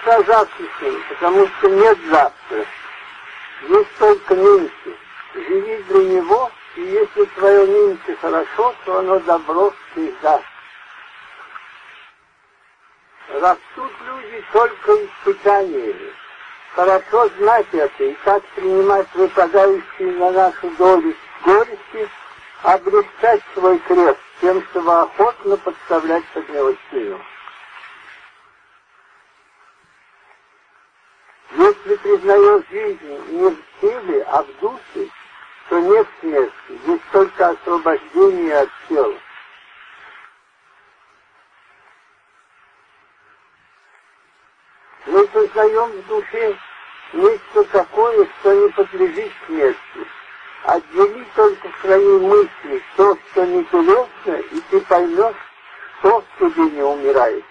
сражаться с ним, потому что нет завтра. Есть только нынче. Живи для него, и если твое нынче хорошо, то оно добро всегда. Растут люди только испытаниями. Хорошо знать это и как принимать выпадающие на нашу долю горести, облегчать свой крест тем, чтобы охотно подставлять под него спину. Если признаешь жизнь не в теле, а в душе, то нет смерти, есть только освобождение от тела. Мы сознаем в душе нечто такое, что не подлежит смерти. Отдели только в своей мысли то, что не телесно, и ты поймешь, что в тебе не умирает.